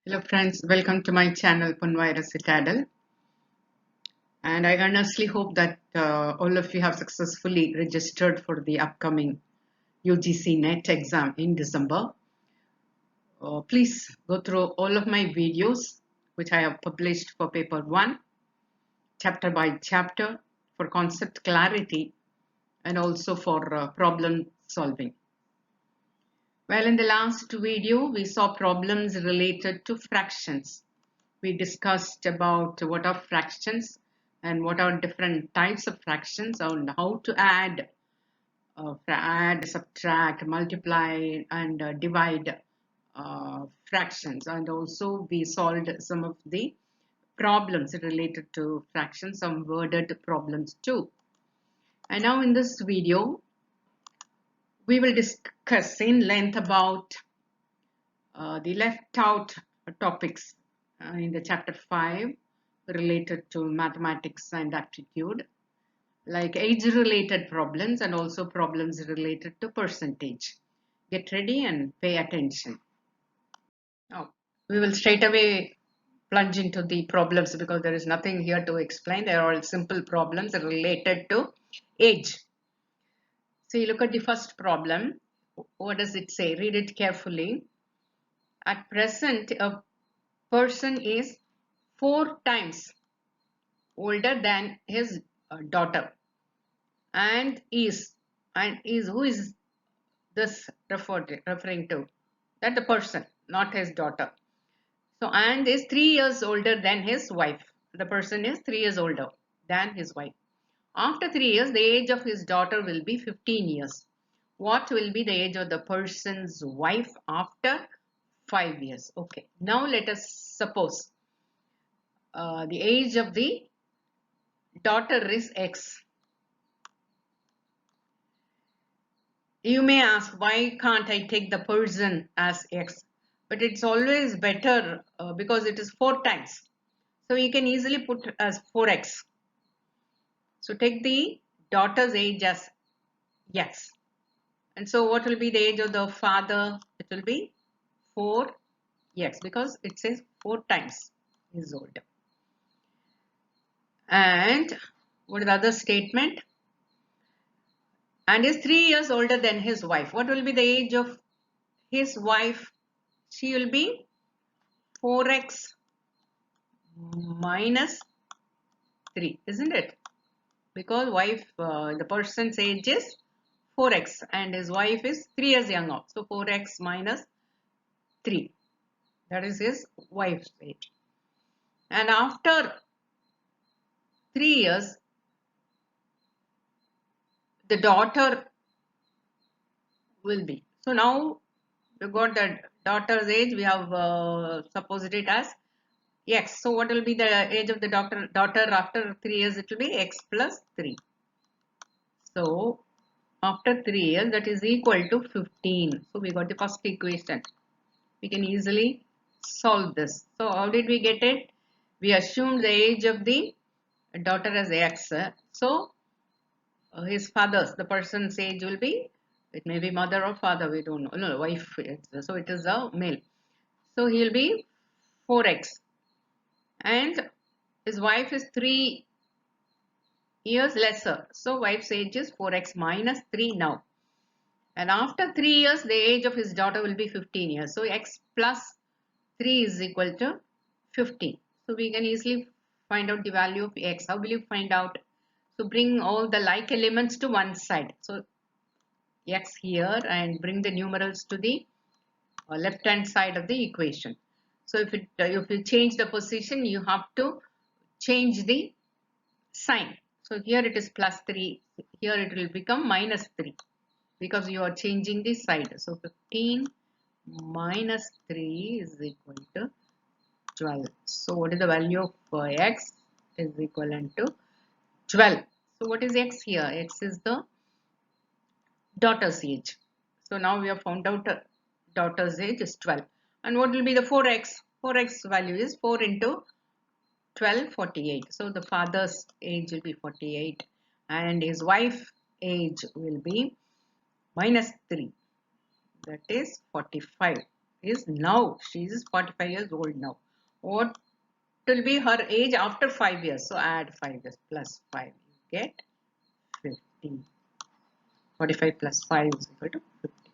Hello friends, welcome to my channel Vaira Citadel, and I earnestly hope that all of you have successfully registered for the upcoming UGC-NET exam in December. Please go through all of my videos which I have published for paper 1, chapter by chapter, for concept clarity and also for problem solving. Well, in the last video we saw problems related to fractions. We discussed about what are fractions and what are different types of fractions and how to add, subtract, multiply and divide fractions, and also we solved some of the problems related to fractions, some worded problems too. And now in this video we will discuss in length about the left out topics in the chapter 5 related to mathematics and aptitude, like age related problems and also problems related to percentage. Get ready and pay attention. Now, we will straight away plunge into the problems because there is nothing here to explain. They are all simple problems related to age. So you look at the first problem. What does it say? Read it carefully. At present, a person is 4 times older than his daughter and is who is this referring to? That the person, not his daughter. So and is 3 years older than his wife. The person is 3 years older than his wife. After 3 years, the age of his daughter will be 15 years. What will be the age of the person's wife after 5 years? Okay, now let us suppose the age of the daughter is X. You may ask, why can't I take the person as X? But it's always better because it is 4 times. So you can easily put as 4x. So take the daughter's age as X. And so what will be the age of the father? It will be 4x because it says 4 times is older. And what is the other statement? And is 3 years older than his wife. What will be the age of his wife? She will be 4x minus 3, isn't it? Because wife, the person's age is 4x and his wife is 3 years younger. So 4x minus 3. That is his wife's age. And after 3 years, the daughter will be. So now we got the daughter's age. We have supposed it as X. So what will be the age of the daughter after 3 years? It will be X plus 3. So after 3 years, that is equal to 15. So we got the first equation. We can easily solve this. So how did we get it? We assumed the age of the daughter as X. So his father's, the person's age will be, it may be mother or father, we don't know. No, wife. So it is a male. So he'll be 4x. And his wife is 3 years lesser. So wife's age is 4x minus 3 now. And after 3 years, the age of his daughter will be 15 years. So x plus 3 is equal to 15. So we can easily find out the value of x. How will you find out? So bring all the like elements to one side. So x here and bring the numerals to the left hand side of the equation. So if you change the position, you have to change the sign. So here it is plus 3. Here it will become minus 3 because you are changing the side. So 15 minus 3 is equal to 12. So what is the value of x? Is equivalent to 12. So what is x here? X is the daughter's age. So now we have found out daughter's age is 12. And what will be the 4x? 4x value is 4 into 12, 48. So the father's age will be 48 and his wife's age will be minus 3. That is 45. is now. She is 45 years old now. What will be her age after 5 years? So add 5 years plus 5. You get 50. 45 plus 5 is equal to 50.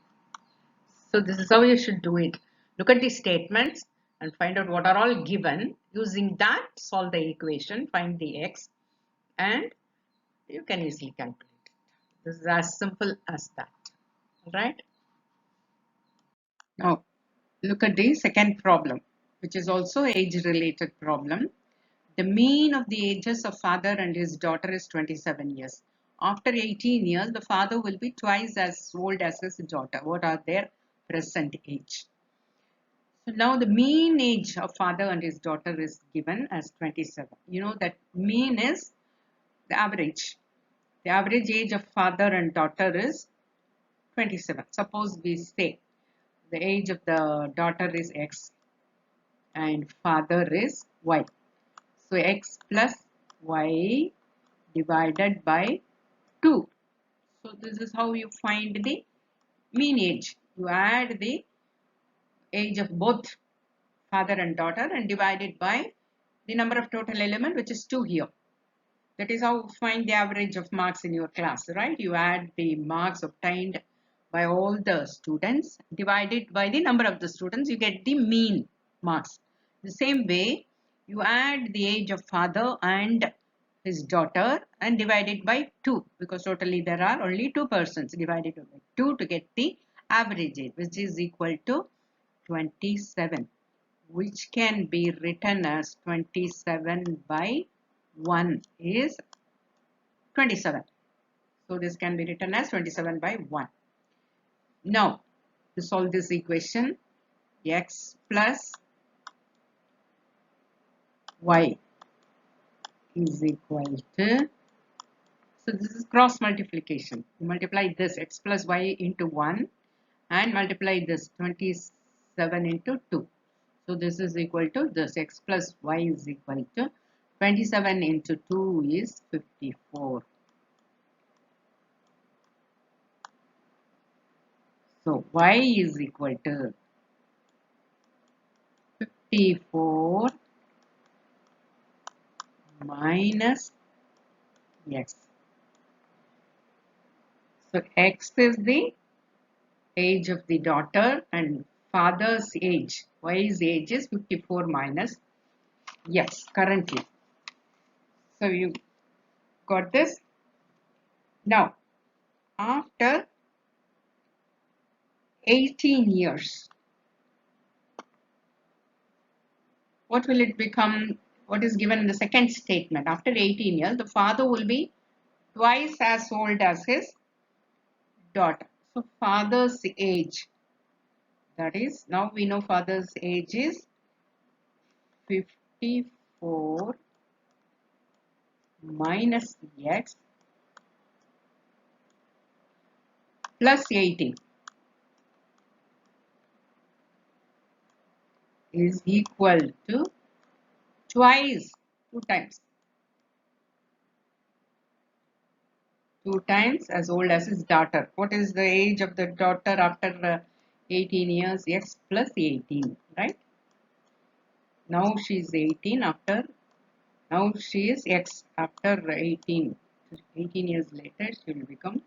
So this is how you should do it. Look at the statements and find out what are all given. Using that, solve the equation, find the x, and you can easily calculate it. This is as simple as that. Alright. Now, look at the second problem, which is also age-related problem. The mean of the ages of father and his daughter is 27 years. After 18 years, the father will be twice as old as his daughter. What are their present age? So now the mean age of father and his daughter is given as 27. You know that mean is the average. The average age of father and daughter is 27. Suppose we say the age of the daughter is x and father is y. So x plus y divided by 2. So this is how you find the mean age. You add the age of both father and daughter and divide it by the number of total element, which is 2 here. That is how you find the average of marks in your class, right? You add the marks obtained by all the students, divide it by the number of the students, you get the mean marks. The same way, you add the age of father and his daughter and divide it by 2, because totally there are only 2 persons. Divide it by 2 to get the average age, which is equal to 27, which can be written as 27 by 1 is 27. So this can be written as 27 by 1. Now, to solve this equation, x plus y is equal to, so this is cross multiplication. You multiply this x plus y into 1 and multiply this 27 into 2. So this is equal to this, x plus y is equal to 27 into 2 is 54. So y is equal to 54 minus x. So x is the age of the daughter and father's age. Y's age is 54 minus x currently. So you got this? Now, after 18 years, what will it become? What is given in the second statement? After 18 years, the father will be twice as old as his daughter. So father's age, that is, now we know father's age is 54 minus x plus 18 is equal to twice, 2 times as old as his daughter. What is the age of the daughter after 18 years? X plus 18, right? Now she is 18 after, now she is x after 18. 18 years later, she will become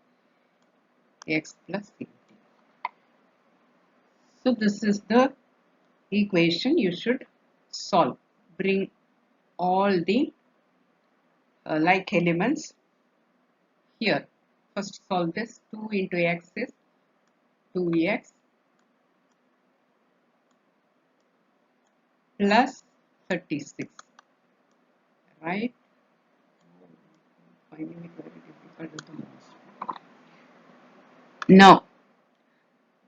x plus 18. So this is the equation you should solve. Bring all the like elements here. First solve this. 2 into x is 2x plus 36, right? Finding it very difficult at the most. Now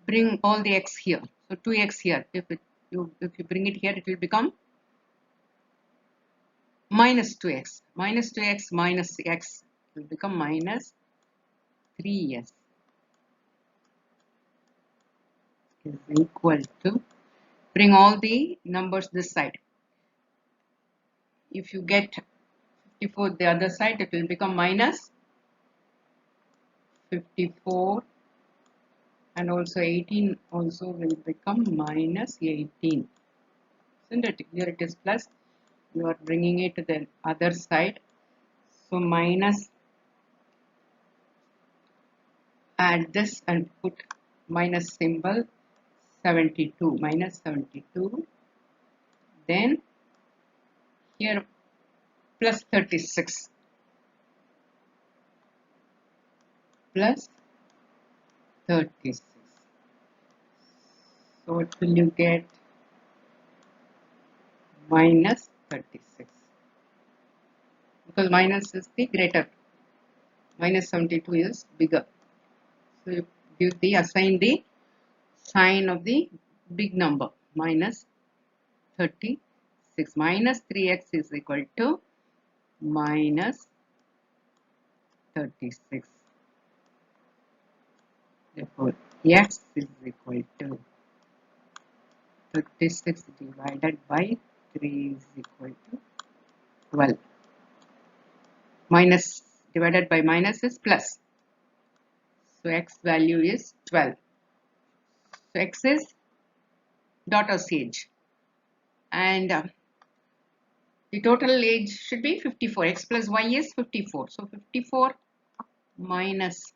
bring all the x here. So 2x here. If you bring it here, it will become minus 2x. Minus 2x minus x will become minus 3s is equal to, bring all the numbers this side. If you get 54 the other side, it will become minus 54 and also 18 also will become minus 18. Isn't it? Here it is plus. You are bringing it to the other side. So minus, add this and put minus symbol 72, minus 72. Then here plus 36 plus 36. So what will you get? Minus 36. Because minus is the greater. Minus 72 is bigger. So you give the assign the sign of the big number. Minus 36. Minus 3x is equal to minus 36. Therefore, x is equal to 36 divided by 3 is equal to 12. Minus divided by minus is plus. So x value is 12. So x is daughter's age. And the total age should be 54. X plus y is 54. So 54 minus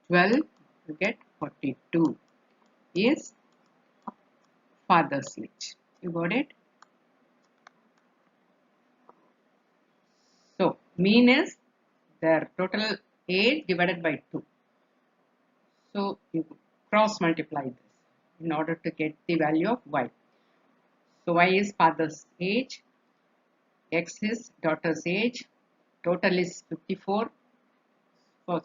12, you get 42 is father's age. You got it? So mean is their total age divided by 2. So you cross multiply this in order to get the value of y. So y is father's age, x is daughter's age, total is 54.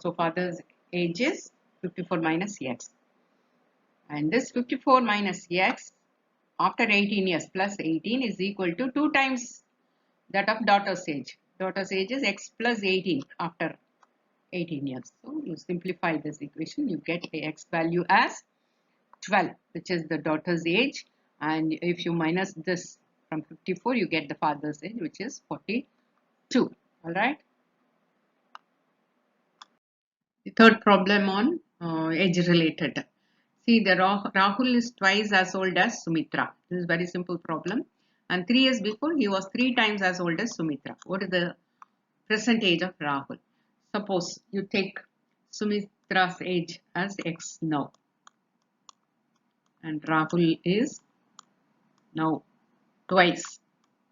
So father's age is 54 minus x. And this 54 minus x after 18 years plus 18 is equal to 2 times that of daughter's age. Daughter's age is x plus 18 after 18 years. So you simplify this equation, you get the x value as 12, which is the daughter's age. And if you minus this from 54, you get the father's age, which is 42. Alright. The third problem on age related. See, the Rahul is twice as old as Sumitra. This is a very simple problem. And 3 years before, he was 3 times as old as Sumitra. What is the present age of Rahul? Suppose you take Sumitra's age as x now. And Rahul is now twice.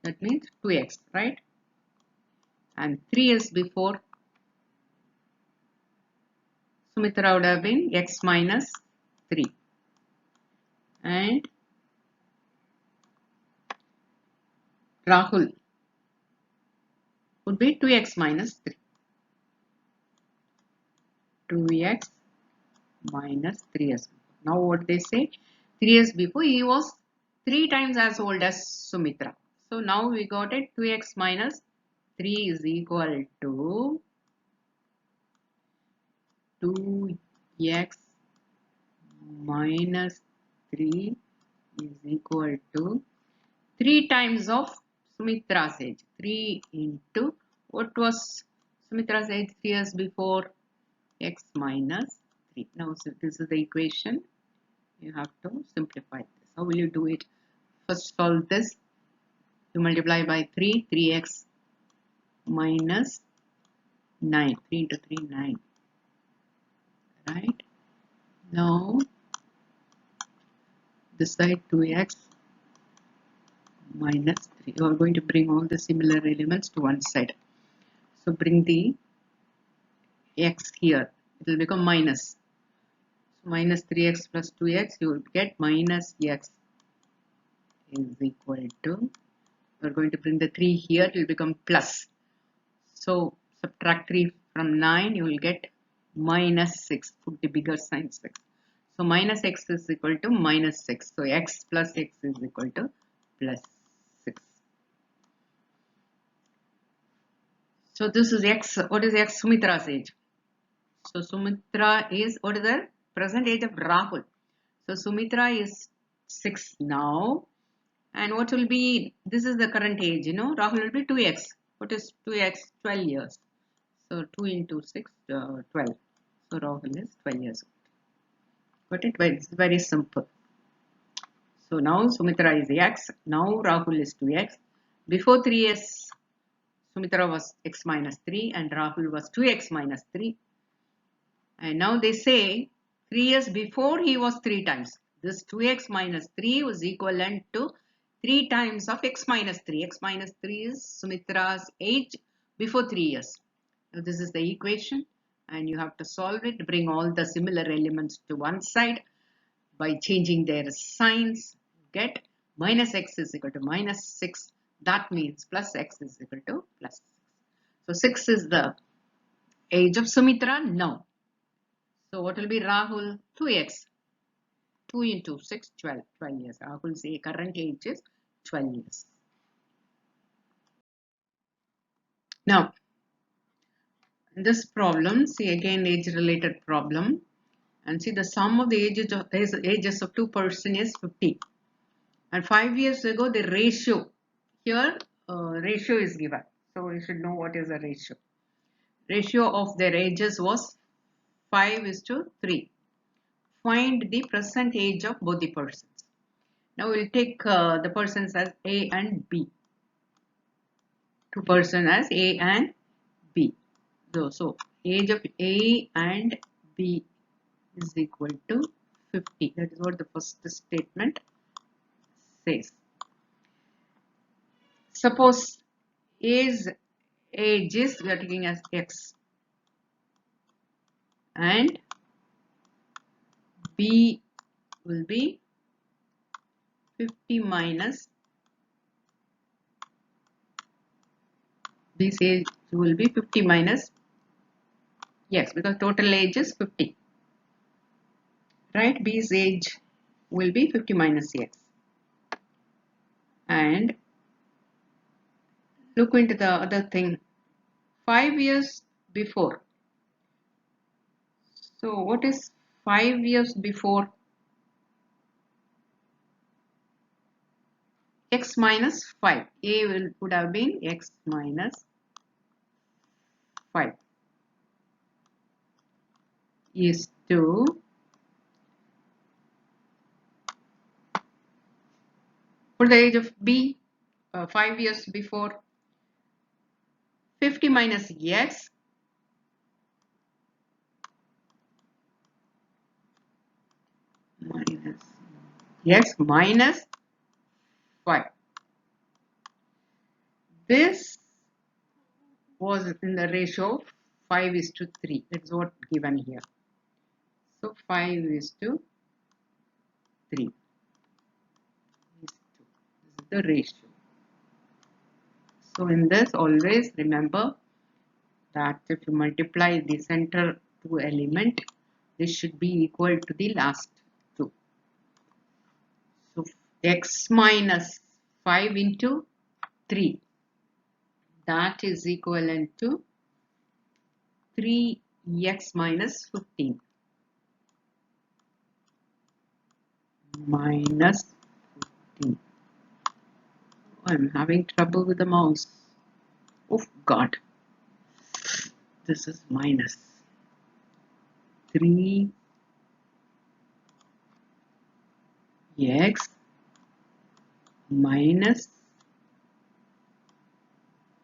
That means 2x, right? And 3 years before, Sumitra would have been x minus 3. And Rahul would be 2x minus 3. 2x minus 3 years. Now what they say? 3 years before he was 3 times as old as Sumitra. So now we got it, 2x minus 3 is equal to 2x minus 3 is equal to 3 times of Sumitra's age. 3 into what was Sumitra's age 3 years before? X minus 3. Now so this is the equation. You have to simplify this. How will you do it? First solve this. You multiply by 3. 3x minus 9. 3 into 3, 9. Right? Now this side 2x minus 3. You are going to bring all the similar elements to one side. So bring the x here. It will become minus. So minus 3x plus 2x, you will get minus x is equal to, we are going to bring the 3 here, it will become plus. So subtract 3 from 9, you will get minus 6. Put the bigger sign 6. So minus x is equal to minus 6. So x plus x is equal to plus 6. So this is x. What is x? Sumitra's age. So Sumitra is, what is the present age of Rahul? So Sumitra is 6 now. And what will be, this is the current age, you know, Rahul will be 2x. What is 2x? 12 years. So 2 into 6, 12. So Rahul is 12 years old. Got it? It's very simple. So now Sumitra is x. Now Rahul is 2x. Before 3s, Sumitra was x minus 3 and Rahul was 2x minus 3. And now they say 3 years before he was 3 times. This 2x minus 3 was equivalent to 3 times of x minus 3. X minus 3 is Sumitra's age before 3 years. So this is the equation and you have to solve it. Bring all the similar elements to one side by changing their signs. Get minus x is equal to minus 6. That means plus x is equal to plus 6. So 6 is the age of Sumitra now. So what will be Rahul? 2x. 2 into 6, 12. 12 years. Rahul's current age is 12 years. Now, this problem, see again age related problem. And see the sum of the ages of two persons is 50. And 5 years ago the ratio, here ratio is given. So you should know what is the ratio. Ratio of their ages was 5:3. Find the present age of both the persons. Now we'll take the persons as A and B. Two persons as A and B. So age of A and B is equal to 50. That is what the first statement says. Suppose A's age is, we are taking as X, and B will be 50 minus, B's age will be 50 minus X, because total age is 50. Right? B's age will be 50 minus X. And look into the other thing. 5 years before. So what is 5 years before? X minus 5. A would have been X minus 5 is to for the age of B, 5 years before, 50 minus X minus X minus 5. This was in the ratio of 5:3. That's what given here. So 5:3 is 2. This is the ratio. So in this, always remember that if you multiply the center two element, this should be equal to the last two. So x minus 5 into 3, that is equivalent to 3x minus 15 minus 15. I'm having trouble with the mouse. Oh God, this is minus 3x minus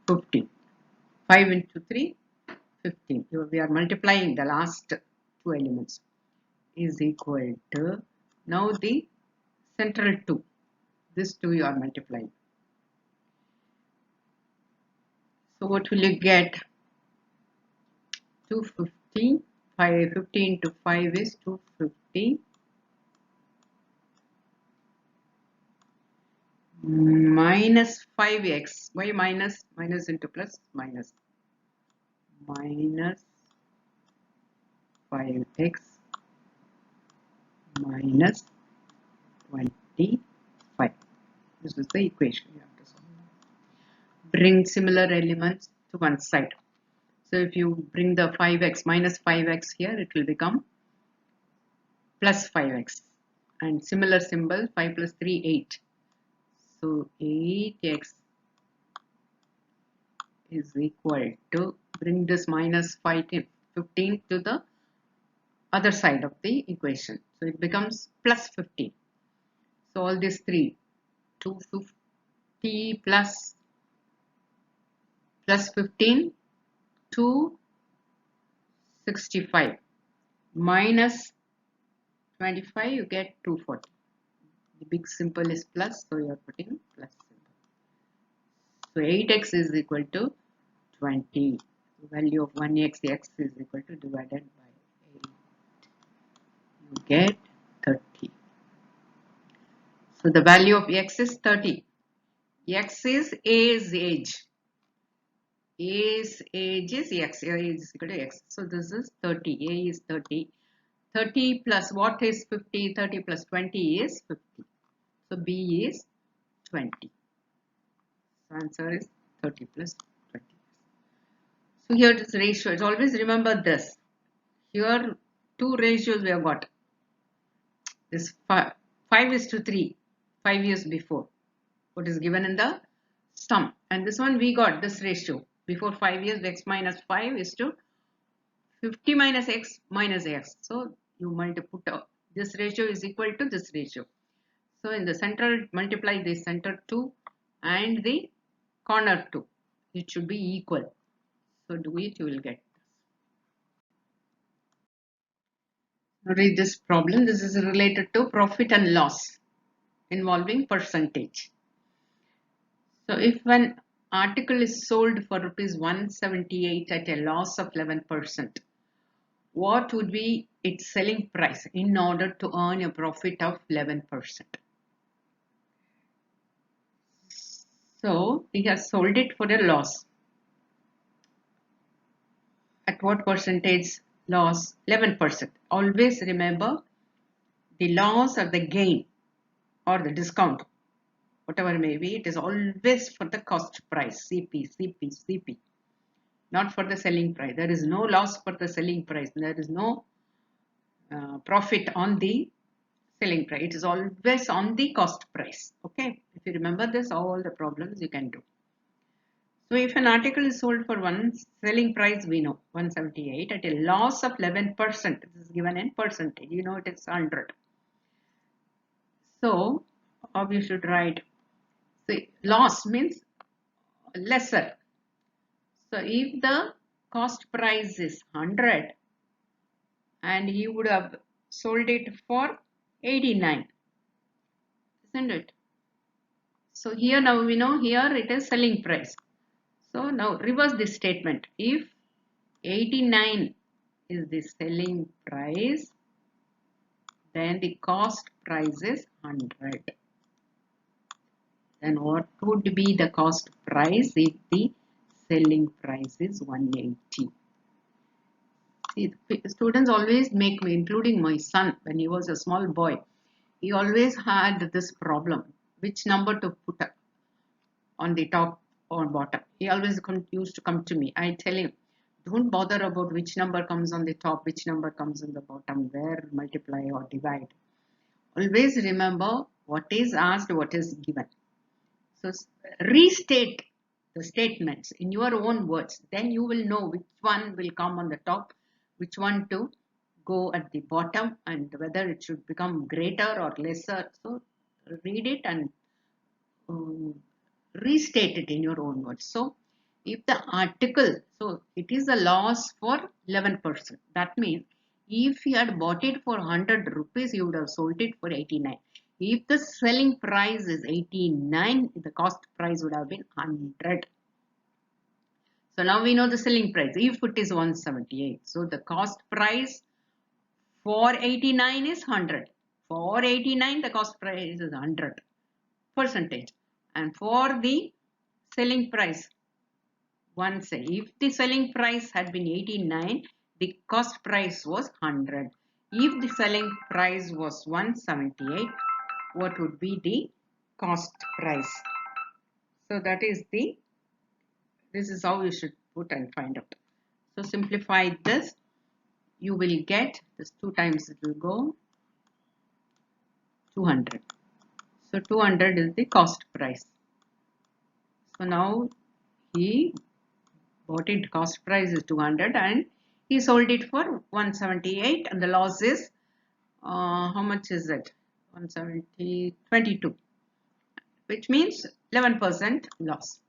15. 5 into 3, 15. We are multiplying the last two elements is equal to, now the central 2. This 2 you are multiplying. So what will you get? 250. 50 into 5 is 250 minus 5x. Why minus? Minus into plus, minus 5x minus 25. This is the equation you have to solve. Bring similar elements to one side. So if you bring the 5x minus 5x here, it will become plus 5x. And similar symbol, 5 plus 3, 8. So 8x is equal to bring this minus 15 to the other side of the equation. So it becomes plus 15. So all these three, 250 plus 15, 265 minus 25, you get 240. The big symbol is plus, so you are putting plus symbol. So 8x is equal to 20. The value of 1x, x is equal to divided by 8. You get 30. So the value of x is 30. X is A's age. A's age is x. A is equal to x. So this is 30. A is 30. 30 plus what is 50? 30 plus 20 is 50. So B is 20. So answer is 30 plus 20. So here it is ratios. Always remember this. Here two ratios we have got. This 5 is to 3. 5 years before. What is given in the sum. And this one we got this ratio. Before 5 years, x minus 5 is to 50 minus x minus x. So you multiply, this ratio is equal to this ratio. So in the center, multiply the center 2 and the corner 2. It should be equal. So do it, you will get this. Now read this problem. This is related to profit and loss involving percentage. So if an article is sold for rupees 178 at a loss of 11%, what would be its selling price in order to earn a profit of 11%? So he has sold it for a loss. At what percentage loss? 11%. Always remember the loss or the gain or the discount, whatever it may be, it is always for the cost price, CP. Not for the selling price. There is no loss for the selling price. There is no profit on the selling price. It is always on the cost price. Okay. If you remember this, all the problems you can do. So if an article is sold for one selling price, we know 178 at a loss of 11%. This is given in percentage. You know it is 100. So how you should write? See, loss means lesser. So if the cost price is 100 and he would have sold it for 89, isn't it? So here now we know here it is selling price. So now reverse this statement. If 89 is the selling price, then the cost price is 100. Then what would be the cost price if the selling price is 180? See, the students always make me, including my son, when he was a small boy, he always had this problem, which number to put on the top or bottom. He always used to come to me. I tell him, don't bother about which number comes on the top, which number comes on the bottom, where multiply or divide. Always remember what is asked, what is given. So restate the statements in your own words. Then you will know which one will come on the top, which one to go at the bottom, and whether it should become greater or lesser. So read it and restate it in your own words. So if the article, so it is a loss for 11%. That means if he had bought it for 100 rupees, he would have sold it for 89. If the selling price is 89, the cost price would have been 100. So now we know the selling price. If it is 178, so the cost price for 89 is 100. For 89, the cost price is 100 percentage. And for the selling price, if the selling price had been 89, the cost price was 100. If the selling price was 178, what would be the cost price? So that is this is how you should put and find out. So simplify this, you will get this 2 times it will go 200. So 200 is the cost price. So now he bought it, cost price is 200 and he sold it for 178 and the loss is how much is it? 170, 22, which means 11% loss.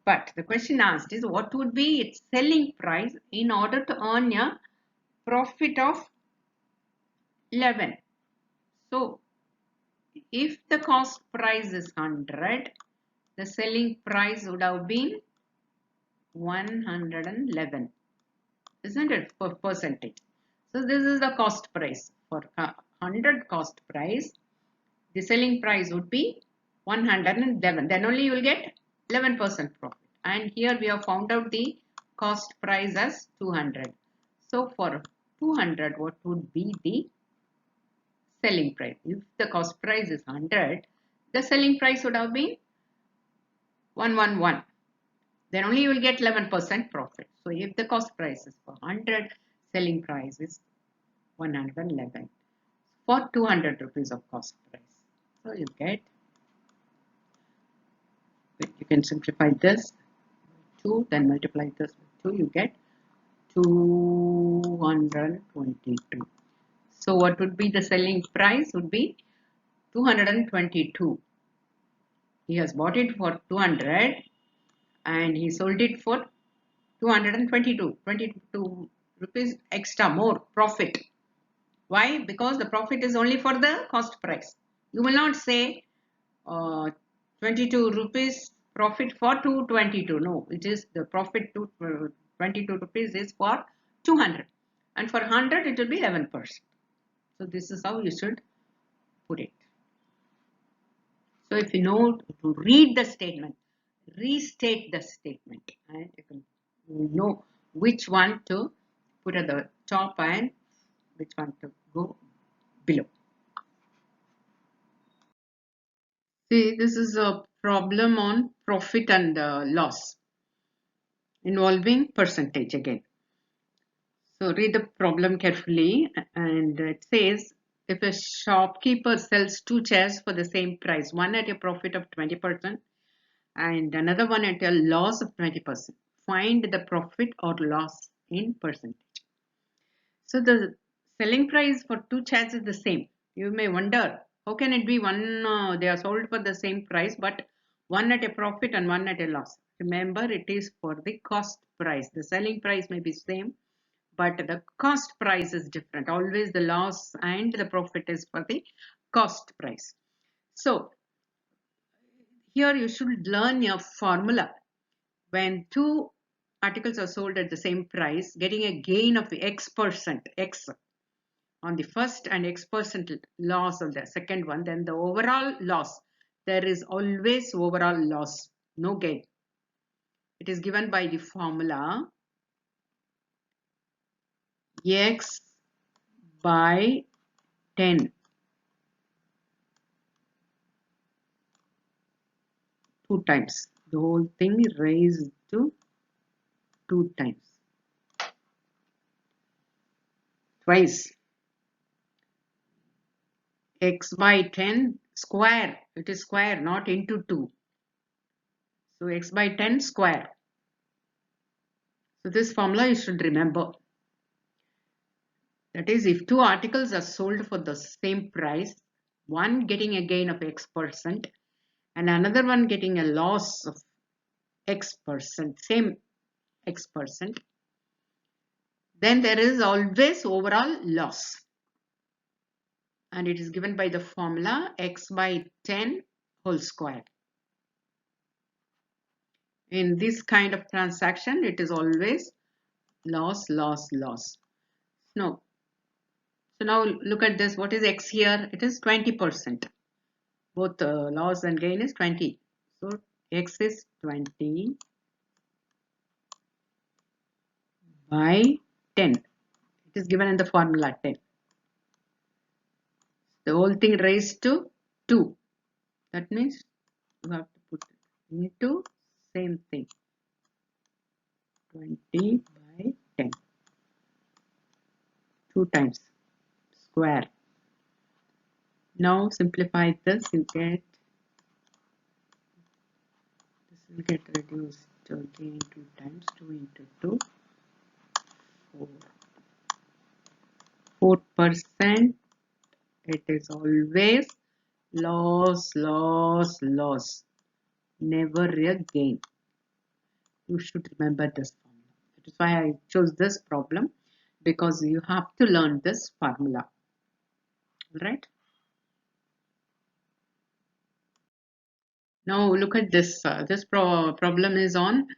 But the question asked is what would be its selling price in order to earn a profit of 11. So if the cost price is 100, the selling price would have been 111, isn't it, for percentage? So this is the cost price. For 100 cost price, the selling price would be 111. Then only you will get 11% profit. And here we have found out the cost price as 200. So for 200, what would be the selling price? If the cost price is 100, the selling price would have been 111. Then only you will get 11% profit. So if the cost price is for 100, selling price is 111 for 200 rupees of cost price. So you get, you can simplify this 2, then multiply this with 2, you get 222. So what would be the selling price? Would be 222. He has bought it for 200 and he sold it for 222. 22 rupees extra, more profit. Why? Because the profit is only for the cost price. You will not say 22 rupees profit for 222. No, it is the profit to 22 rupees is for 200. And for 100 it will be 11%. So this is how you should put it. So if you know to read the statement, restate the statement, and you can know which one to put at the top and which one to go below. See, this is a problem on profit and loss involving percentage again. So read the problem carefully, and it says if a shopkeeper sells 2 chairs for the same price, one at a profit of 20% and another one at a loss of 20%, find the profit or loss in percentage. So the selling price for 2 chairs is the same. You may wonder, how can it be one, they are sold for the same price, but one at a profit and one at a loss? Remember, it is for the cost price. The selling price may be same, but the cost price is different. Always the loss and the profit is for the cost price. So here you should learn your formula. When 2 articles are sold at the same price, getting a gain of X% on the first and X% loss on the second one, then the overall loss, there is always overall loss, no gain. It is given by the formula X by 10. 2 times. The whole thing raised to 2 times. Twice. X by 10 square. It is square, not into 2. So X by 10 square. So this formula you should remember. That is, if 2 articles are sold for the same price, one getting a gain of X% and another one getting a loss of X%, same X%, then there is always overall loss. And it is given by the formula X by 10 whole square. In this kind of transaction, it is always loss, loss, loss. No. So now look at this. What is X here? It is 20%. Both loss and gain is 20. So X is 20 by 10. It is given in the formula 10. The whole thing raised to 2. That means you have to put it into same thing. 20 by 10. 2 times square. Now simplify this, you get, this will get reduced So again 2 times 2 into 2, 4%. It is always loss, loss, loss. Never a gain. You should remember this formula. That is why I chose this problem, because you have to learn this formula. Right? Now look at this. This problem is on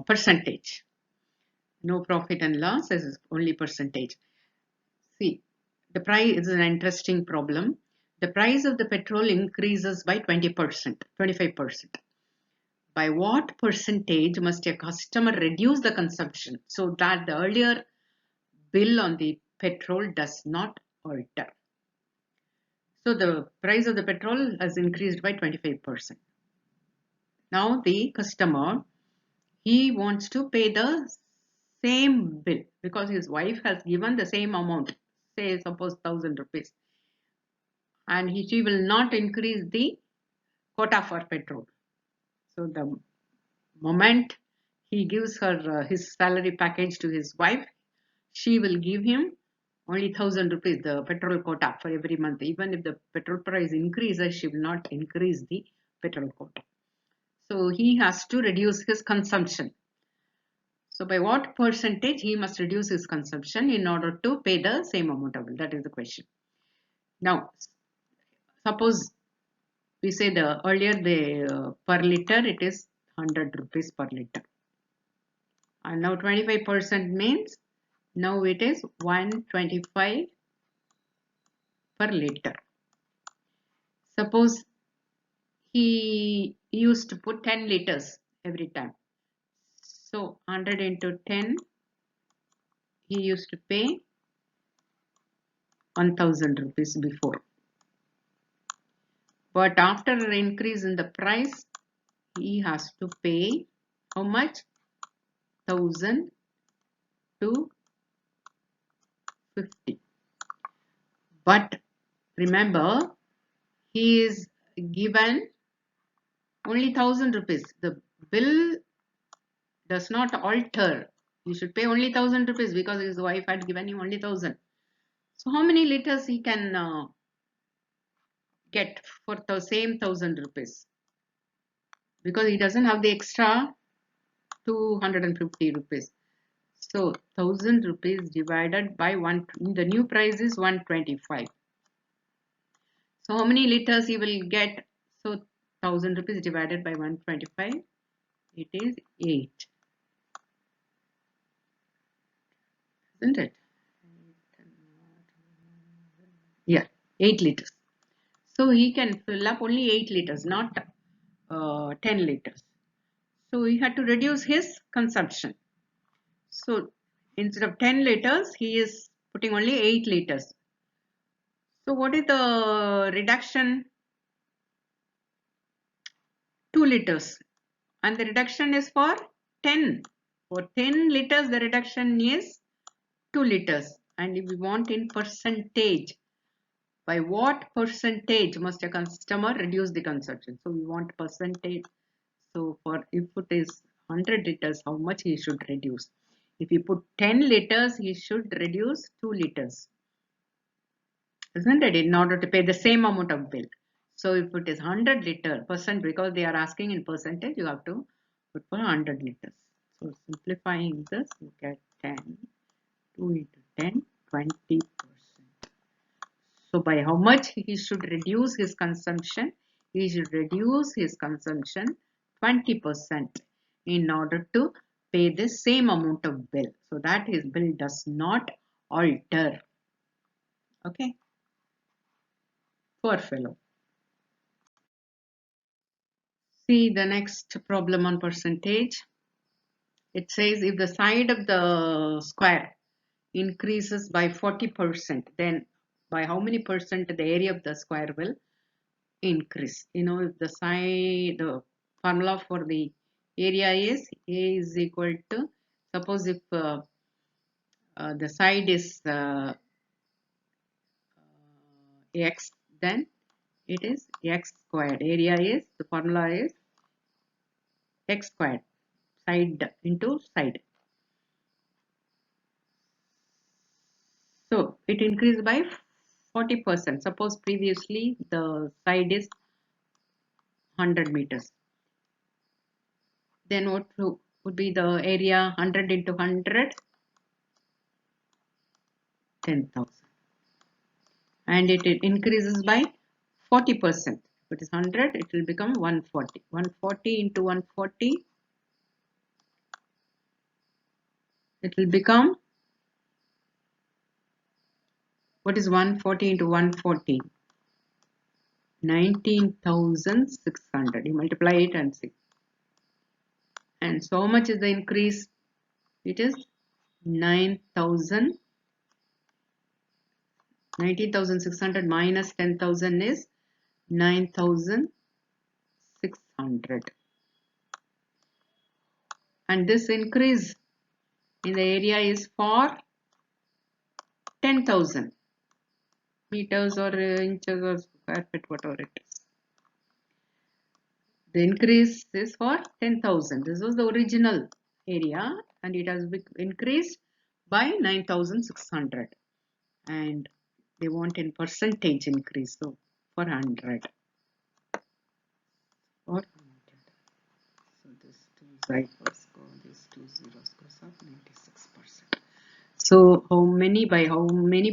percentage. No profit and loss is only percentage. See, the price is an interesting problem. The price of the petrol increases by 20%, 25%. By what percentage must a customer reduce the consumption so that the earlier bill on the petrol does not alter? So the price of the petrol has increased by 25%. Now the customer, he wants to pay the same bill because his wife has given the same amount, say suppose 1000 rupees, and she will not increase the quota for petrol. So the moment he gives her his salary package to his wife, she will give him only 1000 rupees, the petrol quota for every month. Even if the petrol price increases, she will not increase the petrol quota. So he has to reduce his consumption. So by what percentage he must reduce his consumption in order to pay the same amount of bill? That is the question. Now, suppose we say the earlier the per liter it is 100 rupees per liter. And now 25% means now it is 125 per liter. Suppose he used to put 10 liters every time. So 100 into 10, he used to pay 1000 rupees before. But after an increase in the price, he has to pay how much? 1000 to 50. But remember, he is given only 1000 rupees. The bill does not alter. He should pay only 1000 rupees because his wife had given him only 1000. So how many liters he can get for the same 1000 rupees? Because he doesn't have the extra 250 rupees. So 1000 rupees divided by 1, the new price is 125. So how many liters he will get? So 1000 rupees divided by 125, it is 8. Isn't it? Yeah, 8 liters. So he can fill up only 8 liters, not 10 liters. So he had to reduce his consumption. So instead of 10 liters, he is putting only 8 liters. So what is the reduction? 2 liters. And the reduction is for 10. For 10 liters, the reduction is 2 liters. And if we want in percentage, by what percentage must a customer reduce the consumption? So we want percentage. So for if it is 100 liters, how much he should reduce? If you put 10 liters, he should reduce 2 liters. Isn't it? In order to pay the same amount of bill. So if it is 100 liter percent, because they are asking in percentage, you have to put for 100 liters. So simplifying this, you get 10, 2 into 10, 20%. So by how much he should reduce his consumption? He should reduce his consumption 20% in order to pay the same amount of bill, so that his bill does not alter. Okay. Poor fellow. See the next problem on percentage. It says if the side of the square increases by 40%, then by how many percent the area of the square will increase? You know, if the side, the formula for the area is A is equal to, suppose if the side is x, then it is x squared. Area is, the formula is x squared. side into side. So it increased by 40%. Suppose previously the side is 100 meters. Then what would be the area? 100 into 100, 10,000. And it increases by 40%. If it is 100, it will become 140. 140 into 140, it will become, what is 140 into 140? 19,600. You multiply it and see. And so how much is the increase? It is 19,600 minus 10,000 is 9,600. And this increase in the area is for 10,000 meters or inches or square feet, whatever it is. The increase is for 10,000. This was the original area and it has increased by 9,600. And they want in percentage increase. So for 100. For 100. So this 2 zeros go, these 2 zeros goes up 96%. So how many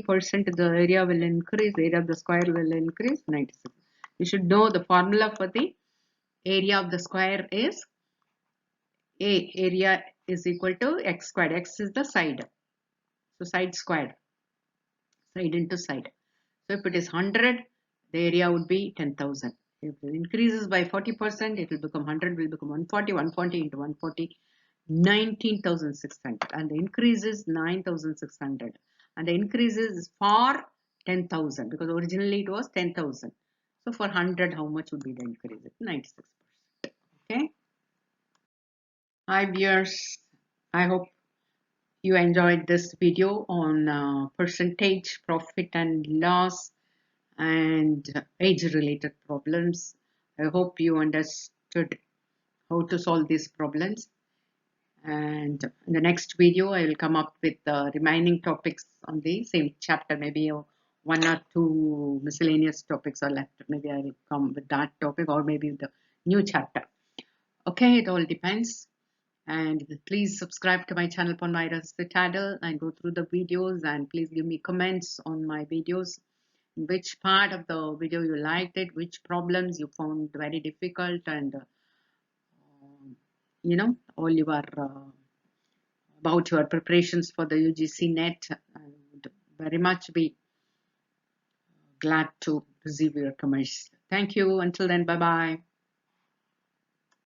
percent the area will increase? Area of the square will increase 96. You should know the formula for the area of the square is area is equal to x squared. X is the side. So side squared. Side into side. So if it is 100, the area would be 10,000. If it increases by 40%, it will become 100, will become 140. 140 into 140, 19,600. And the increase is 9,600. And the increase is for 10,000 because originally it was 10,000. So for 100, how much would be the increase? 96%. Okay. Hi viewers. I hope you enjoyed this video on percentage, profit and loss and age related problems. I hope you understood how to solve these problems, and in the next video I will come up with the remaining topics on the same chapter. Maybe one or two miscellaneous topics are left. Maybe I will come with that topic or maybe the new chapter. Okay, it all depends. And please subscribe to my channel upon Vaira Citadel and go through the videos, and please give me comments on my videos. Which part of the video you liked it, which problems you found very difficult, and all your about your preparations for the UGC-NET. I would very much be glad to receive your comments. Thank you. Until then, bye bye.